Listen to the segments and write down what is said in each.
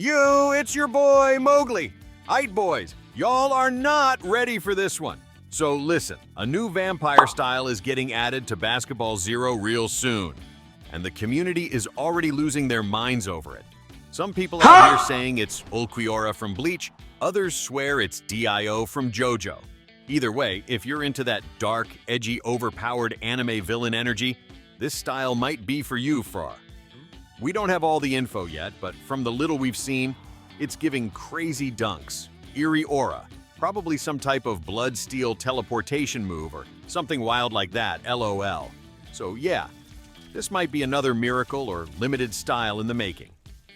It's your boy, Mowgli. Aight, boys, y'all are not ready for this one. So listen, a new vampire style is getting added to Basketball Zero real soon. And the community is already losing their minds over it. Some people out here saying it's Ulquiorra from Bleach, others swear it's DIO from JoJo. Either way, if you're into that dark, edgy, overpowered anime villain energy, this style might be for you, Frar. We don't have all the info yet, but from the little we've seen, it's giving crazy dunks, eerie aura, probably some type of blood steel teleportation move or something wild like that, LOL. So yeah, this might be another miracle or limited style in the making.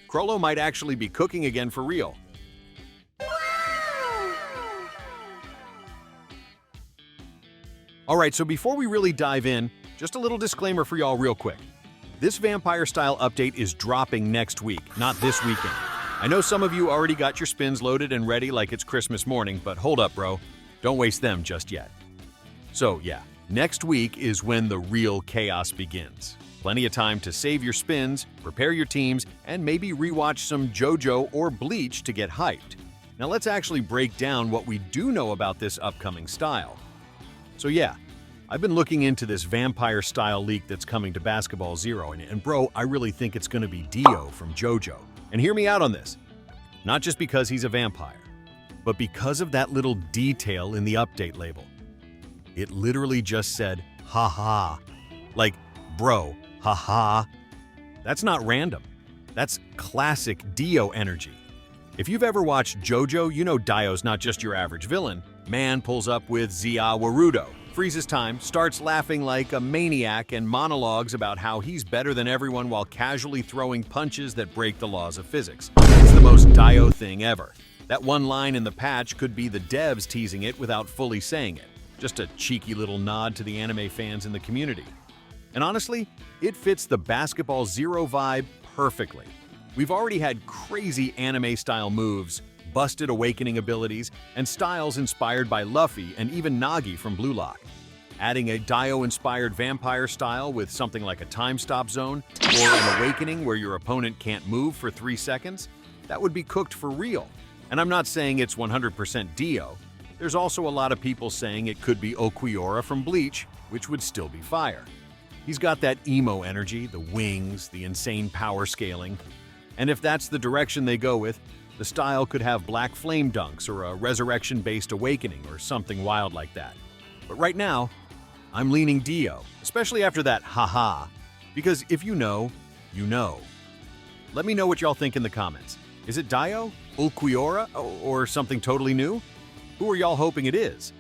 Crollo might actually be cooking again for real. Alright, so before we really dive in, just a little disclaimer for y'all real quick. This vampire style update is dropping next week, not this weekend. I know some of you already got your spins loaded and ready like it's Christmas morning, but hold up, bro. Don't waste them just yet. So yeah, next week is when the real chaos begins. Plenty of time to save your spins, prepare your teams, and maybe rewatch some JoJo or Bleach to get hyped. Now let's actually break down what we do know about this upcoming style. So yeah, I've been looking into this vampire style leak that's coming to Basketball Zero, and bro, I really think it's gonna be DIO from JoJo. And hear me out on this. Not just because he's a vampire, but because of that little detail in the update label. It literally just said, haha. Like, bro, haha. That's not random. That's classic DIO energy. If you've ever watched JoJo, you know Dio's not just your average villain. Man pulls up with Zia Warudo, freezes time, starts laughing like a maniac, and monologues about how he's better than everyone while casually throwing punches that break the laws of physics. It's the most DIO thing ever. That one line in the patch could be the devs teasing it without fully saying it. Just a cheeky little nod to the anime fans in the community. And honestly, it fits the Basketball Zero vibe perfectly. We've already had crazy anime-style moves, busted awakening abilities, and styles inspired by Luffy and even Nagi from Blue Lock. Adding a Dio-inspired vampire style with something like a time stop zone or an awakening where your opponent can't move for 3 seconds, that would be cooked for real. And I'm not saying it's 100% Dio. There's also a lot of people saying it could be Ulquiorra from Bleach, which would still be fire. He's got that emo energy, the wings, the insane power scaling. And if that's the direction they go with, the style could have black flame dunks or a resurrection-based awakening or something wild like that. But right now, I'm leaning Dio, especially after that haha, because if you know, you know. Let me know what y'all think in the comments. Is it Dio, Ulquiorra, or something totally new? Who are y'all hoping it is?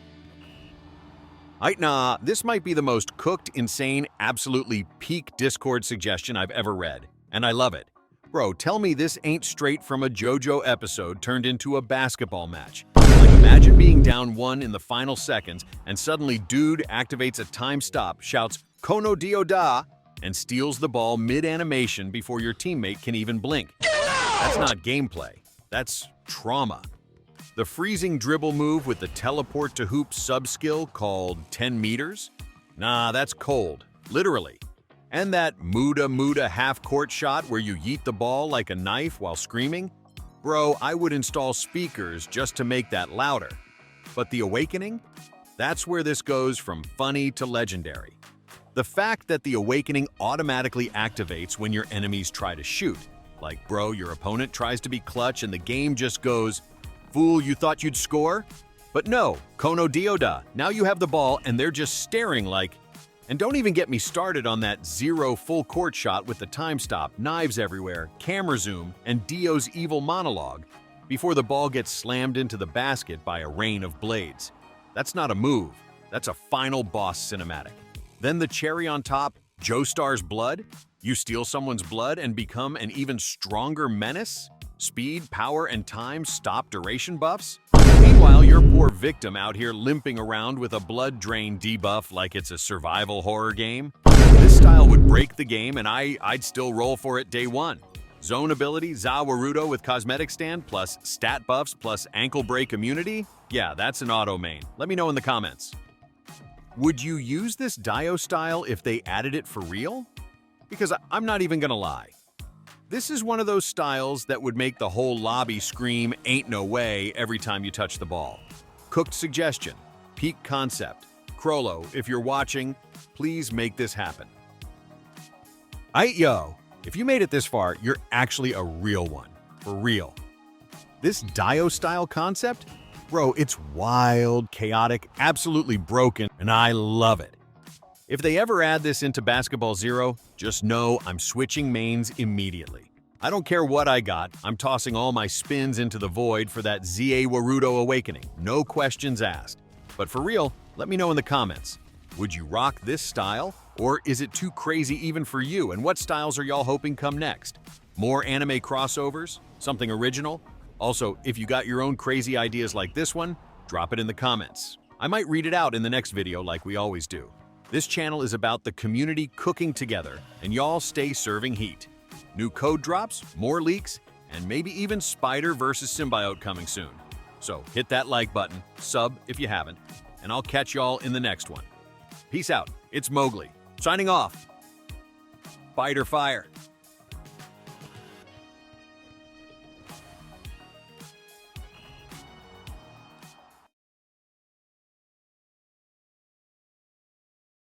Nah, this might be the most cooked, insane, absolutely peak Discord suggestion I've ever read, and I love it. Bro, tell me this ain't straight from a JoJo episode turned into a basketball match. Like, imagine being down 1 in the final seconds, and suddenly dude activates a time stop, shouts "Kono Dio da," and steals the ball mid-animation before your teammate can even blink. That's not gameplay. That's trauma. The freezing dribble move with the teleport to hoop sub-skill called 10 meters? Nah, that's cold. Literally. And that Muda half-court shot where you yeet the ball like a knife while screaming? Bro, I would install speakers just to make that louder. But the awakening? That's where this goes from funny to legendary. The fact that the awakening automatically activates when your enemies try to shoot. Like, bro, your opponent tries to be clutch and the game just goes, "Fool, you thought you'd score?" But no, Kono Dioda, now you have the ball and they're just staring like... And don't even get me started on that zero full court shot with the time stop, knives everywhere, camera zoom, and Dio's evil monologue before the ball gets slammed into the basket by a rain of blades. That's not a move, that's a final boss cinematic. Then the cherry on top, Joestar's blood? You steal someone's blood and become an even stronger menace? Speed, power, and time stop duration buffs? Meanwhile, your poor victim out here limping around with a blood drain debuff like it's a survival horror game. This style would break the game and I'd still roll for it day one. Zone ability, Zawarudo with cosmetic stand, plus stat buffs, plus ankle break immunity? Yeah, that's an auto main. Let me know in the comments. Would you use this Dio style if they added it for real? Because I'm not even gonna lie. This is one of those styles that would make the whole lobby scream, "Ain't no way," every time you touch the ball. Cooked suggestion, peak concept. Crollo, if you're watching, please make this happen. Yo, if you made it this far, you're actually a real one. For real. This DIO style concept? Bro, it's wild, chaotic, absolutely broken, and I love it. If they ever add this into Basketball Zero, just know I'm switching mains immediately. I don't care what I got, I'm tossing all my spins into the void for that ZA Warudo awakening, no questions asked. But for real, let me know in the comments. Would you rock this style? Or is it too crazy even for you? And what styles are y'all hoping come next? More anime crossovers? Something original? Also, if you got your own crazy ideas like this one, drop it in the comments. I might read it out in the next video like we always do. This channel is about the community cooking together, and y'all stay serving heat. New code drops, more leaks, and maybe even Spider versus Symbiote coming soon. So hit that like button, sub if you haven't, and I'll catch y'all in the next one. Peace out, it's Mowgli, signing off. Spider fire.